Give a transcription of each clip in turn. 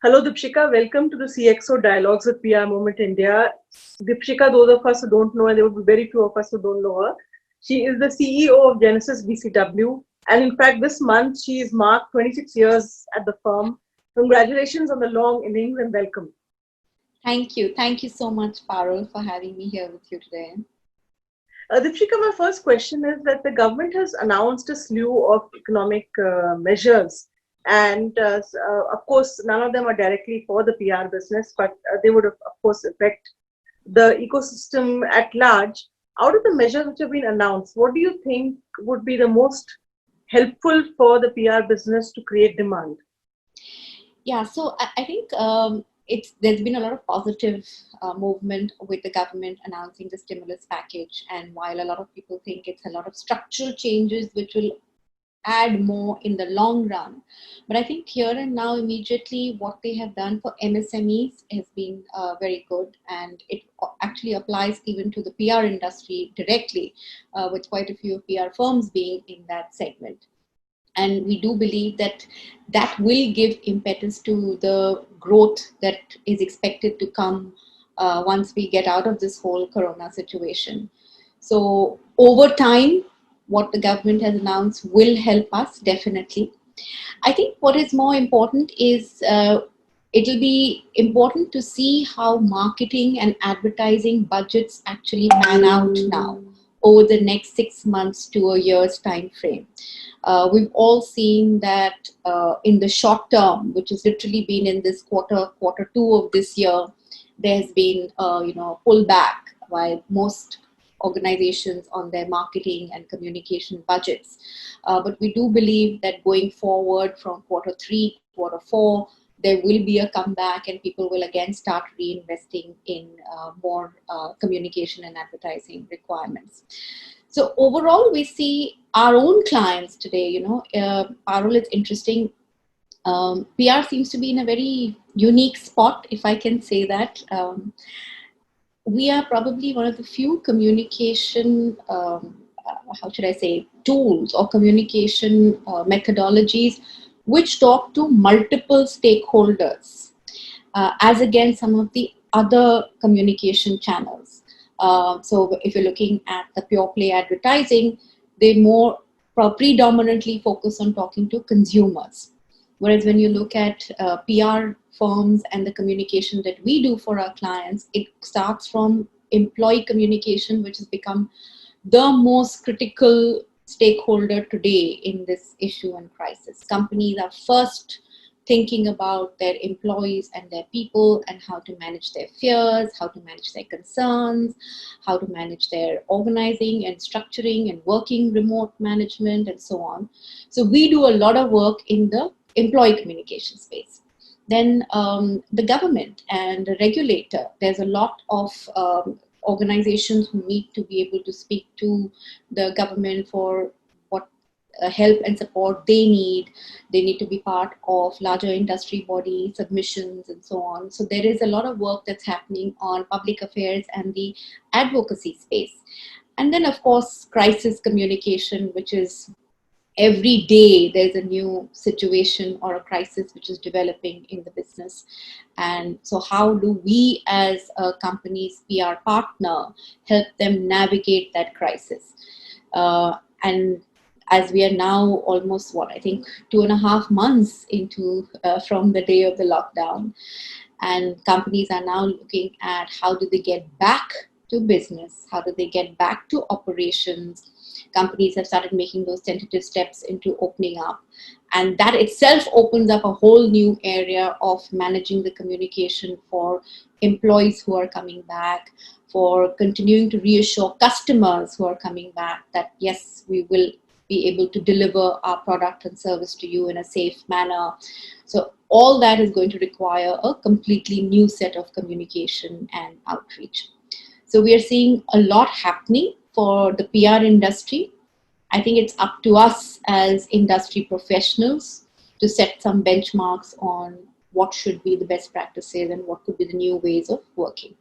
Hello, Deepshikha. Welcome to the CXO Dialogues with PRmoment India. Deepshikha, those of us who don't know, and there will be very few of us who don't know her, she is the CEO of Genesis BCW. And in fact, this month she is marked 26 years at the firm. Congratulations on the long innings and welcome. Thank you. Thank you so much, Parul, for having me here with you today. Deepshikha, my first question is that the government has announced a slew of economic measures. And of course, none of them are directly for the PR business, but they would, of course, affect the ecosystem at large. Out of the measures which have been announced, what do you think would be the most helpful for the PR business to create demand? Yeah, so I think there's been a lot of positive movement with the government announcing the stimulus package. And while a lot of people think it's a lot of structural changes which will add more in the long run. But I think here and now, immediately, what they have done for MSMEs has been very good. And it actually applies even to the PR industry directly, with quite a few PR firms being in that segment. And we do believe that that will give impetus to the growth that is expected to come once we get out of this whole corona situation. So over time, what the government has announced will help us definitely. I think what is more important is it'll be important to see how marketing and advertising budgets actually pan out now over the next 6 months to a year's time frame. We've all seen that in the short term, which has literally been in this quarter two of this year, there has been pullback by most organizations on their marketing and communication budgets. But we do believe that going forward from quarter three, quarter four, there will be a comeback and people will again start reinvesting in more communication and advertising requirements. So overall, we see our own clients today, Parul, it's interesting. PR seems to be in a very unique spot, if I can say that. We are probably one of the few communication, tools or communication methodologies which talk to multiple stakeholders, as against some of the other communication channels. So if you're looking at the pure play advertising, they more predominantly focus on talking to consumers. Whereas when you look at PR firms and the communication that we do for our clients, it starts from employee communication, which has become the most critical stakeholder today in this issue and crisis. Companies are first thinking about their employees and their people and how to manage their fears, how to manage their concerns, how to manage their organizing and structuring and working remote management and so on. So we do a lot of work in the employee communication space. Then the government and the regulator, there's a lot of organizations who need to be able to speak to the government for what help and support they need. They need to be part of larger industry body submissions and so on. So there is a lot of work that's happening on public affairs and the advocacy space. And then, of course, crisis communication, which is every day there's a new situation or a crisis which is developing in the business. And so how do we as a company's PR partner help them navigate that crisis? And as we are now almost, 2.5 months into from the day of the lockdown, and companies are now looking at how do they get back to business, how do they get back to operations. Companies have started making those tentative steps into opening up. And that itself opens up a whole new area of managing the communication for employees who are coming back, for continuing to reassure customers who are coming back that, yes, we will be able to deliver our product and service to you in a safe manner. So all that is going to require a completely new set of communication and outreach. So we are seeing a lot happening for the PR industry. I think it's up to us as industry professionals to set some benchmarks on what should be the best practices and what could be the new ways of working.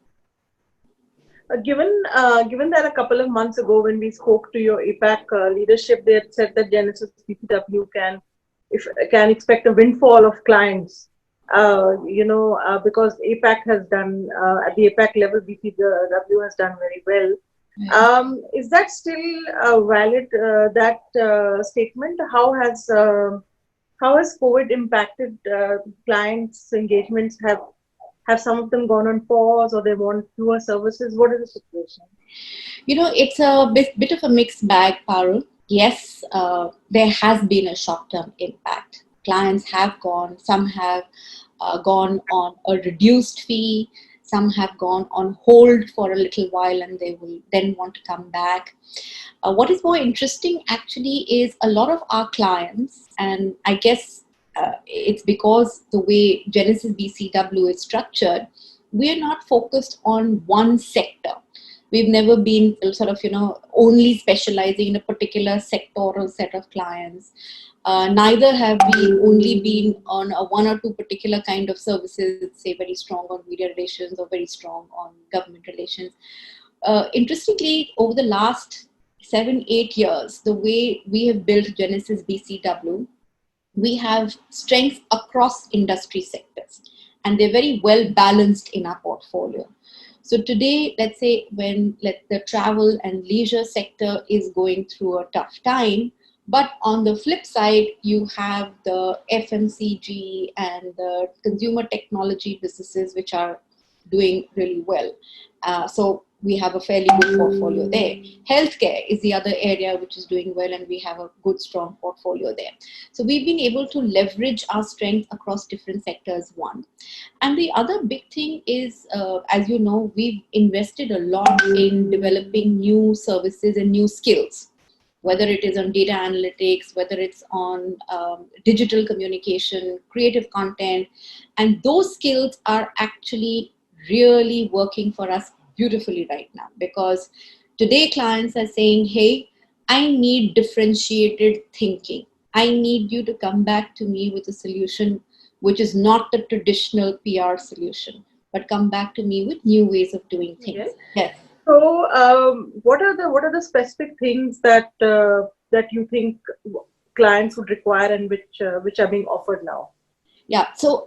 Given that a couple of months ago when we spoke to your APAC leadership, they had said that Genesis BCW can expect a windfall of clients. because APAC has done, at the APAC level, BCW has done very well. Is that still valid, that statement? How has COVID impacted clients' engagements? Have some of them gone on pause, or they want fewer services? What is the situation? It's a bit of a mixed bag, Parul. Yes, there has been a short-term impact. Clients have gone, some have gone on a reduced fee, some have gone on hold for a little while and they will then want to come back. What is more interesting actually is a lot of our clients, and I guess it's because the way Genesis BCW is structured, we are not focused on one sector. We've never been sort of, only specializing in a particular sectoral set of clients. Neither have we only been on a one or two particular kind of services, say very strong on media relations or very strong on government relations. Interestingly, over the last 7-8 years, the way we have built Genesis BCW, we have strengths across industry sectors, and they're very well balanced in our portfolio. So today, let's say when the travel and leisure sector is going through a tough time, but on the flip side, you have the FMCG and the consumer technology businesses which are doing really well. So we have a fairly good portfolio there. Healthcare is the other area which is doing well, and we have a good, strong portfolio there. So we've been able to leverage our strength across different sectors, one. And the other big thing is, as you know, we've invested a lot in developing new services and new skills, whether it is on data analytics, whether it's on digital communication, creative content. And those skills are actually really working for us beautifully right now, because today clients are saying, hey, I need differentiated thinking. I need you to come back to me with a solution which is not the traditional PR solution, but come back to me with new ways of doing things. Okay. Yes. So, what are the specific things that you think clients would require, and which are being offered now? Yeah. So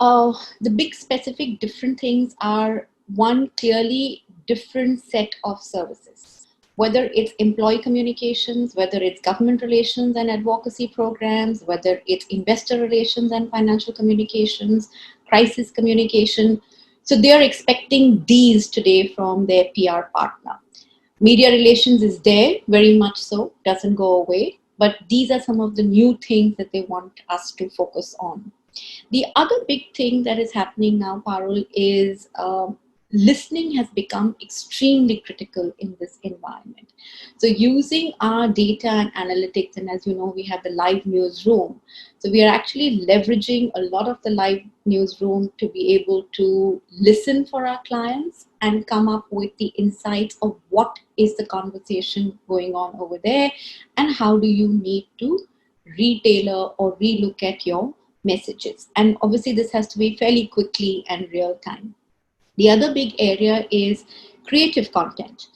the big specific different things are, one, clearly different set of services, whether it's employee communications, whether it's government relations and advocacy programs, whether it's investor relations and financial communications, crisis communication. So they are expecting these today from their PR partner. Media relations is there, very much so, doesn't go away, but these are some of the new things that they want us to focus on. The other big thing that is happening now, Parul, is listening has become extremely critical in this environment. So using our data and analytics, and as you know, we have the live newsroom. So we are actually leveraging a lot of the live newsroom to be able to listen for our clients and come up with the insights of what is the conversation going on over there, and how do you need to retailor or relook at your messages. And obviously this has to be fairly quickly and real time. The other big area is creative content.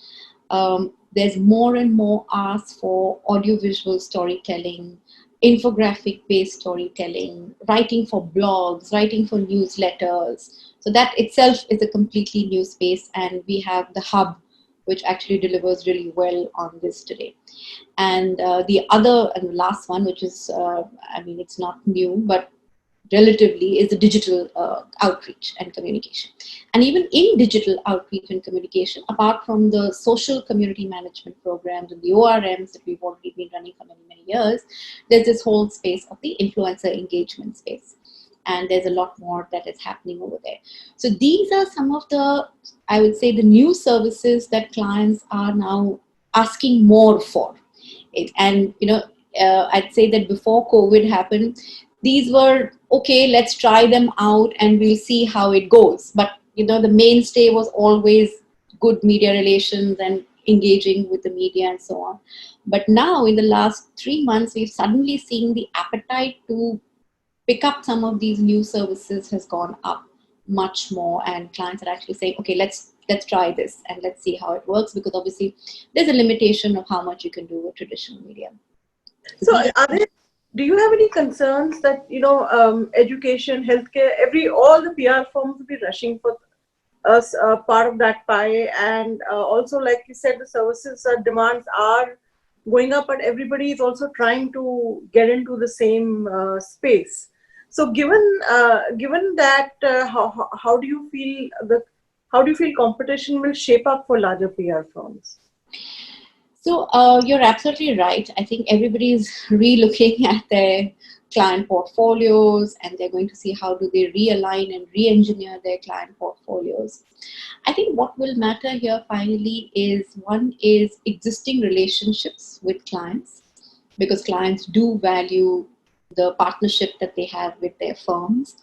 There's more and more ask for audiovisual storytelling, infographic-based storytelling, writing for blogs, writing for newsletters. So that itself is a completely new space, and we have the hub, which actually delivers really well on this today. And the other and last one, which is, it's not new, but relatively, is the digital outreach and communication. And even in digital outreach and communication, apart from the social community management programs and the ORMs that we've already been running for many, many years, there's this whole space of the influencer engagement space. And there's a lot more that is happening over there. So these are some of the, I would say, the new services that clients are now asking more for. And, I'd say that before COVID happened, these were, okay, let's try them out and we'll see how it goes. But, the mainstay was always good media relations and engaging with the media and so on. But now in the last 3 months, we've suddenly seen the appetite to pick up some of these new services has gone up much more. And clients are actually saying, okay, let's try this and let's see how it works. Because obviously there's a limitation of how much you can do with traditional media. So are there Do you have any concerns that, education, healthcare, all the PR firms will be rushing for us part of that pie, and also, like you said, the services demands are going up, but everybody is also trying to get into the same space. So, given that, how do you feel competition will shape up for larger PR firms? So you're absolutely right. I think everybody is re-looking at their client portfolios, and they're going to see how do they realign and re-engineer their client portfolios. I think what will matter here finally is, one is existing relationships with clients, because clients do value the partnership that they have with their firms.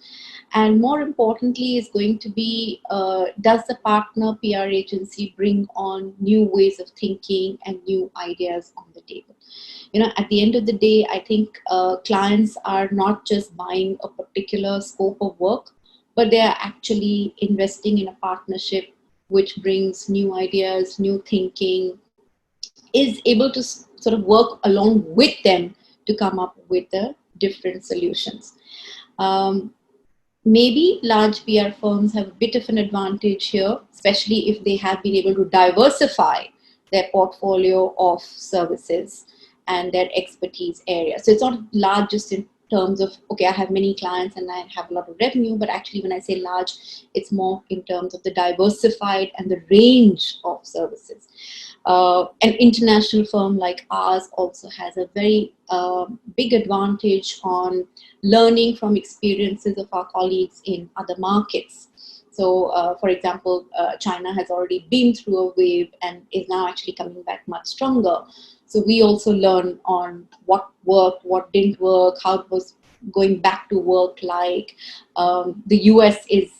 And more importantly is going to be, does the partner PR agency bring on new ways of thinking and new ideas on the table? At the end of the day, I think clients are not just buying a particular scope of work, but they are actually investing in a partnership which brings new ideas, new thinking, is able to sort of work along with them to come up with the different solutions. Maybe large PR firms have a bit of an advantage here, especially if they have been able to diversify their portfolio of services and their expertise area. So it's not large just in terms of, okay, I have many clients and I have a lot of revenue, but actually when I say large, it's more in terms of the diversified and the range of services. An international firm like ours also has a very big advantage on learning from experiences of our colleagues in other markets. So, for example, China has already been through a wave and is now actually coming back much stronger. So we also learn on what worked, what didn't work, how it was going back to work like. The US is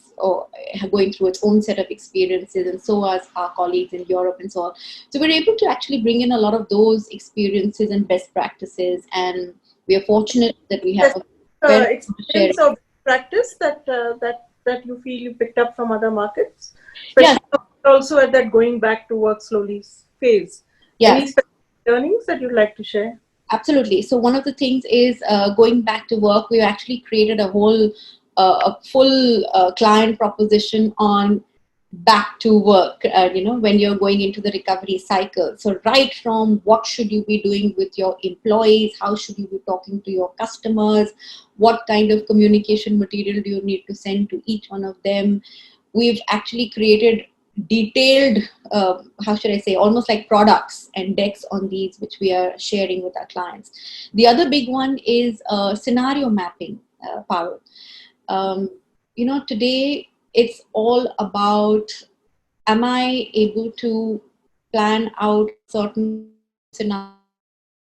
going through its own set of experiences, and so as our colleagues in Europe and so on. So we're able to actually bring in a lot of those experiences and best practices, and we are fortunate that we have a very experience of practice that you feel you picked up from other markets, yeah. especially also at that going back to work slowly phase. Yes. Any specific learnings that you'd like to share? Absolutely. So one of the things is going back to work. We actually created a full client proposition on back to work, when you're going into the recovery cycle. So right from what should you be doing with your employees, how should you be talking to your customers, what kind of communication material do you need to send to each one of them. We've actually created detailed, how should I say, almost like products and decks on these, which we are sharing with our clients. The other big one is scenario mapping, Parul. Today it's all about, am I able to plan out certain scenarios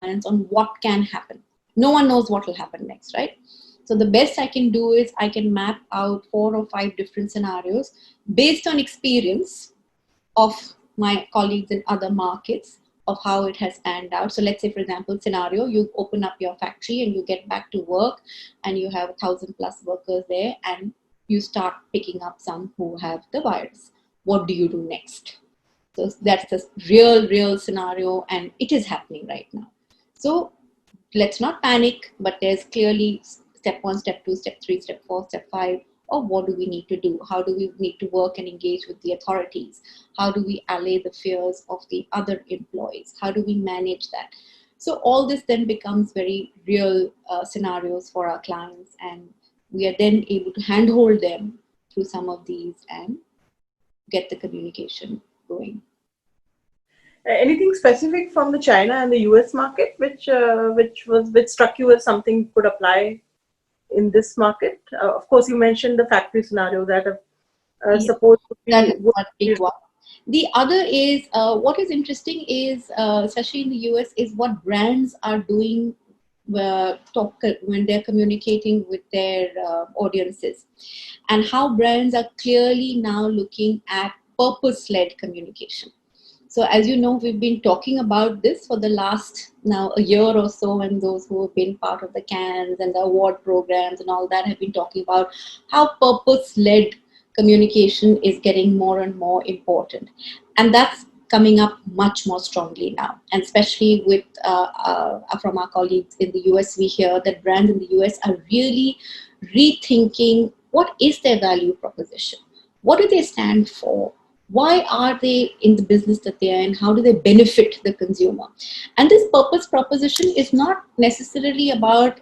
on what can happen? No one knows what will happen next, right? So the best I can do is I can map out 4 or 5 different scenarios based on experience of my colleagues in other markets of how it has panned out. So let's say, for example, scenario, you open up your factory and you get back to work and you have 1,000 plus workers there, and you start picking up some who have the virus. What do you do next? So that's the real scenario, and it is happening right now. So let's not panic, but there's clearly step 1, step 2, step 3, step 4, step 5, or what do we need to do? How do we need to work and engage with the authorities? How do we allay the fears of the other employees? How do we manage that? So all this then becomes very real scenarios for our clients, and we are then able to handhold them through some of these and get the communication going. Anything specific from the China and the US market, which struck you as something could apply in this market? Of course, you mentioned the factory scenario that supposed to be. That is one big one. The other is, what is interesting is, especially in the US, is what brands are doing when they're communicating with their audiences, and how brands are clearly now looking at purpose-led communication. So as you know, we've been talking about this for the last now a year or so, and those who have been part of the Cannes and the award programs and all that have been talking about how purpose-led communication is getting more and more important. And that's coming up much more strongly now. And especially with from our colleagues in the US, we hear that brands in the US are really rethinking what is their value proposition, what do they stand for, why are they in the business that they are in, how do they benefit the consumer. And this purpose proposition is not necessarily about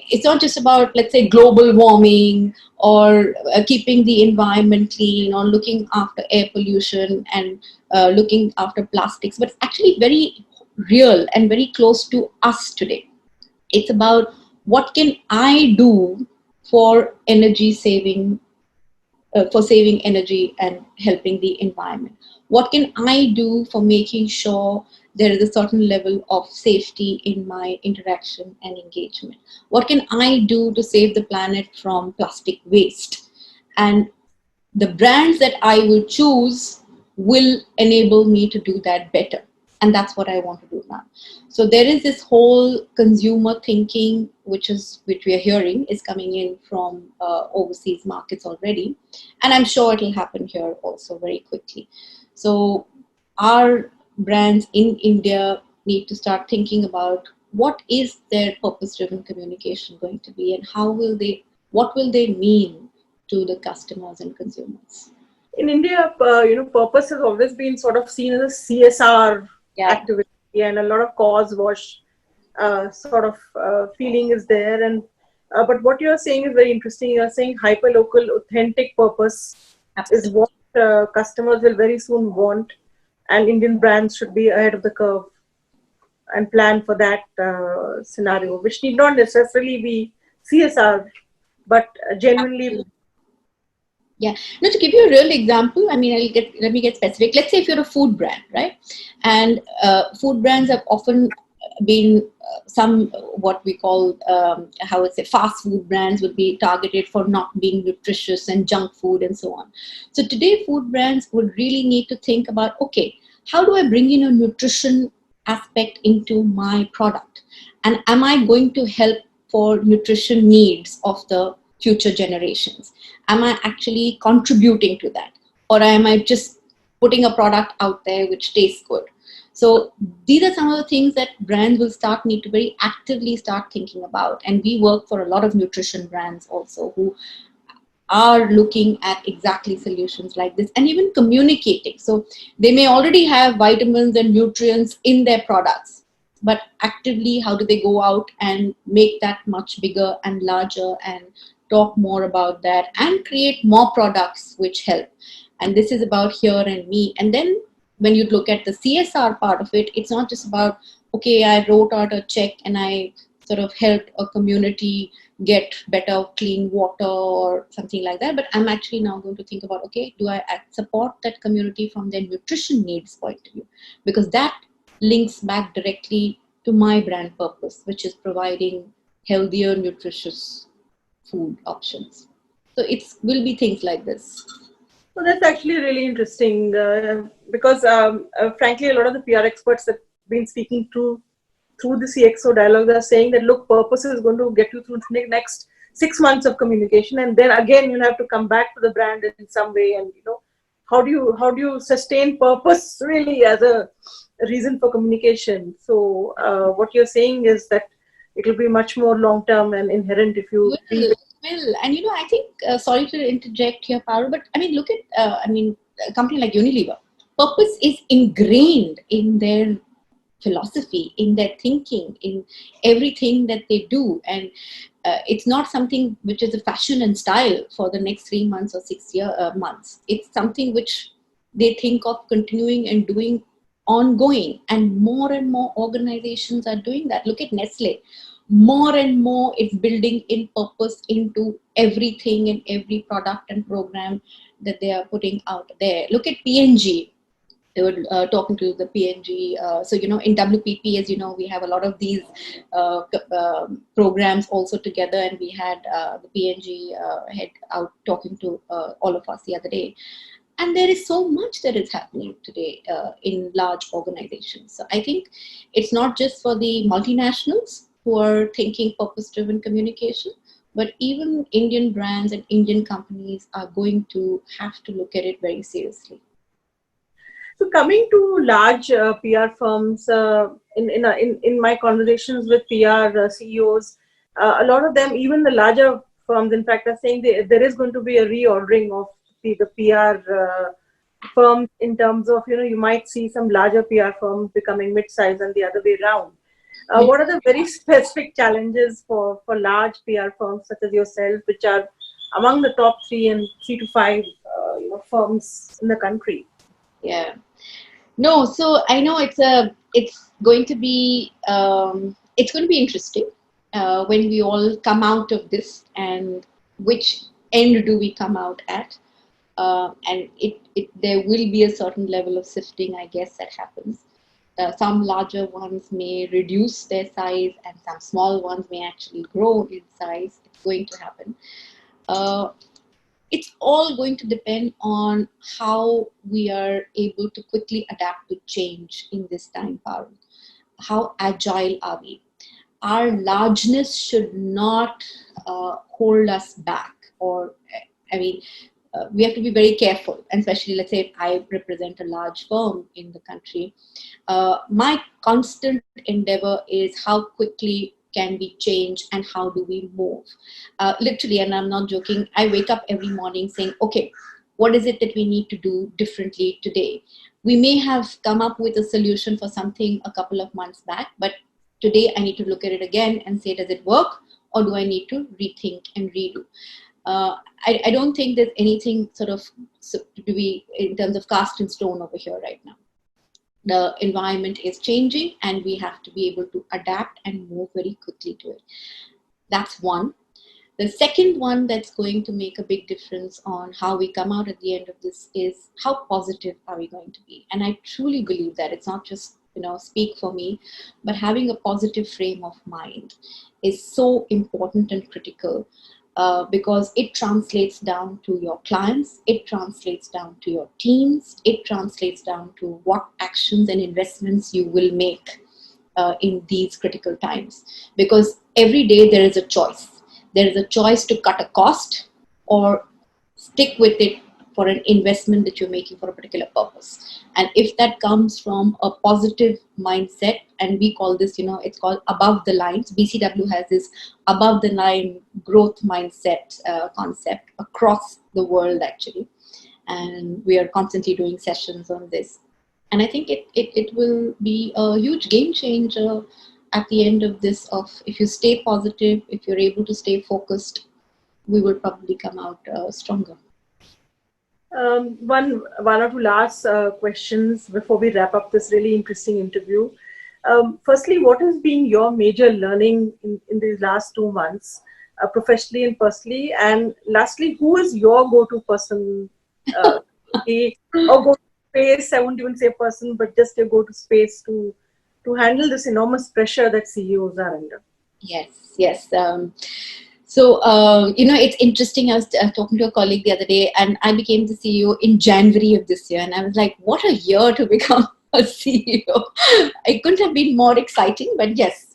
it's not just about, let's say, global warming or keeping the environment clean or looking after air pollution and looking after plastics, but it's actually very real and very close to us today. It's about what can I do for energy saving, for saving energy and helping the environment. What can I do for making sure there is a certain level of safety in my interaction and engagement? What can I do to save the planet from plastic waste? And the brands that I will choose will enable me to do that better. And that's what I want to do now. So there is this whole consumer thinking, which we are hearing is coming in from overseas markets already. And I'm sure it will happen here also very quickly. So our brands in India need to start thinking about what is their purpose-driven communication going to be, and what will they mean to the customers and consumers. In India, purpose has always been sort of seen as a CSR activity, and a lot of cause wash sort of feeling is there. And but what you're saying is very interesting. You're saying hyper-local, authentic purpose is what customers will very soon want, and Indian brands should be ahead of the curve and plan for that scenario, which need not necessarily be CSR, but genuinely. Yeah. Now, to give you a real example, I mean, let me get specific. Let's say if you're a food brand, right? And food brands have often been some what we call fast food brands would be targeted for not being nutritious and junk food and so on. So today, food brands would really need to think about, okay, how do I bring in a nutrition aspect into my product, and am I going to help for nutrition needs of the future generations? Am I actually contributing to that, or am I just putting a product out there which tastes good? So these are some of the things that brands will need to very actively start thinking about. And we work for a lot of nutrition brands also who are looking at exactly solutions like this and even communicating. So they may already have vitamins and nutrients in their products, but actively, how do they go out and make that much bigger and larger and talk more about that and create more products which help? And this is about here and me. And then when you look at the CSR part of it, it's not just about, okay, I wrote out a check and I sort of helped a community get better clean water or something like that, but I'm actually now going to think about, okay, do I support that community from their nutrition needs point of view? Because that links back directly to my brand purpose, which is providing healthier, nutritious food options. So it will be things like this. Well, that's actually really interesting because frankly, a lot of the PR experts that have been speaking through the CXO dialogues are saying that, look, purpose is going to get you through the next 6 months of communication, and then again you'll have to come back to the brand in some way. And how do you sustain purpose really as a reason for communication? So what you're saying is that it will be much more long term and inherent if you will. And I think sorry to interject here, Parul, but I mean, look at a company like Unilever. Purpose is ingrained in their philosophy, in their thinking, in everything that they do, and it's not something which is a fashion and style for the next 3 months or 6 months. It's something which they think of continuing and doing ongoing, and more organizations are doing that. Look at Nestle. More and more it's building in purpose into everything and every product and program that they are putting out there. Look at P&G. They were talking to the P&G. So, in WPP, as you know, we have a lot of these programs also together. And we had the P&G head out talking to all of us the other day. And there is so much that is happening today in large organizations. So I think it's not just for the multinationals who are thinking purpose-driven communication, but even Indian brands and Indian companies are going to have to look at it very seriously. So coming to large PR firms, in my conversations with PR CEOs, a lot of them, even the larger firms, in fact, are saying there is going to be a reordering of the PR firms in terms of, you might see some larger PR firms becoming mid-sized and the other way around. Yeah. What are the very specific challenges for large PR firms such as yourself, which are among the top 3 to 5 firms in the country? Yeah. No, so I know it's going to be interesting when we all come out of this, and which end do we come out at? And it there will be a certain level of sifting, I guess, that happens. Some larger ones may reduce their size, and some small ones may actually grow in size. It's going to happen. Uh, it's all going to depend on how we are able to quickly adapt to change in this time, Parul. How agile are we? Our largeness should not hold us back, or I mean, we have to be very careful, and especially, let's say, if I represent a large firm in the country. My constant endeavor is how quickly can we change and how do we move. Literally, and I'm not joking, I wake up every morning saying, okay, what is it that we need to do differently today? We may have come up with a solution for something a couple of months back, but today I need to look at it again and say, does it work, or do I need to rethink and redo? I don't think there's anything sort of to be in terms of cast in stone over here right now. The environment is changing, and we have to be able to adapt and move very quickly to it. That's one. The second one that's going to make a big difference on how we come out at the end of this is how positive are we going to be. And I truly believe that it's not just, speak for me, but having a positive frame of mind is so important and critical. Because it translates down to your clients, it translates down to your teams, it translates down to what actions and investments you will make in these critical times. Because every day there is a choice. There is a choice to cut a cost or stick with it for an investment that you're making for a particular purpose. And if that comes from a positive mindset, and we call this, it's called above the lines. BCW has this above the line growth mindset concept across the world, actually. And we are constantly doing sessions on this. And I think it will be a huge game changer at the end of this. Of if you stay positive, if you're able to stay focused, we will probably come out stronger. One or two last questions before we wrap up this really interesting interview. Firstly, what has been your major learning in these last 2 months, professionally and personally? And lastly, who is your go-to person, or go-to space? I won't even say person, but just your go-to space to handle this enormous pressure that CEOs are under. Yes. So, it's interesting. I was talking to a colleague the other day, and I became the CEO in January of this year. And I was like, what a year to become a CEO. It couldn't have been more exciting, but yes,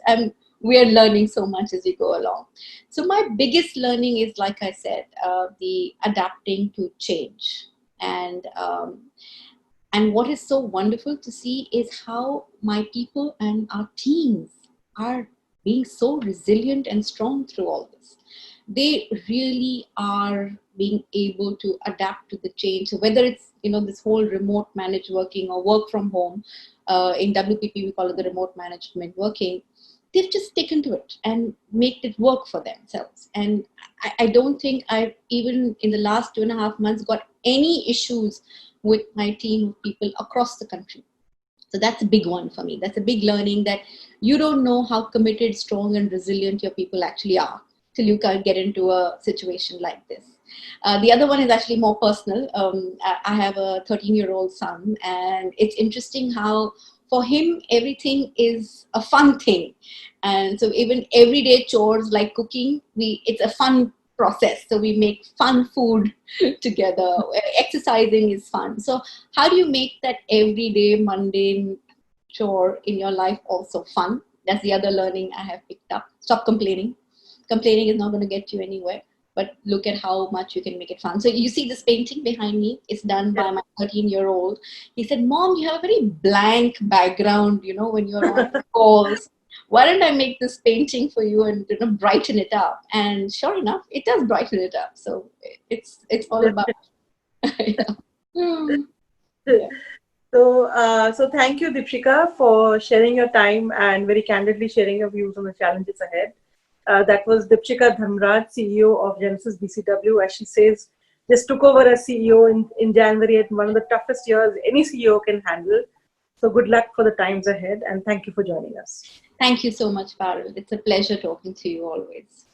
we are learning so much as we go along. So my biggest learning is, like I said, the adapting to change. And what is so wonderful to see is how my people and our teams are being so resilient and strong through all this. They really are being able to adapt to the change. So whether it's, this whole remote managed working or work from home, in WPP we call it the remote management working, they've just taken to it and made it work for themselves. And I don't think I've, even in the last 2.5 months, got any issues with my team of people across the country. So that's a big one for me. That's a big learning, that you don't know how committed, strong, and resilient your people actually are till you can get into a situation like this. The other one is actually more personal. I have a 13-year-old son, and it's interesting how for him everything is a fun thing. And so even everyday chores like cooking, it's a fun process. So we make fun food together. Exercising is fun. So how do you make that everyday mundane chore in your life also fun? That's the other learning I have picked up. Stop complaining. Complaining is not going to get you anywhere. but look at how much you can make it fun. So you see this painting behind me, it's done by my 13-year-old. He said, Mom, you have a very blank background, when you're on calls. Why don't I make this painting for you and brighten it up? And sure enough, it does brighten it up. So it's all about yeah. Hmm. Yeah. So thank you, Deepshikha, for sharing your time and very candidly sharing your views on the challenges ahead. That was Deepshikha Dharmaraj, CEO of Genesis BCW. As she says, just took over as CEO in January at one of the toughest years any CEO can handle. So good luck for the times ahead, and thank you for joining us. Thank you so much, Parul. It's a pleasure talking to you always.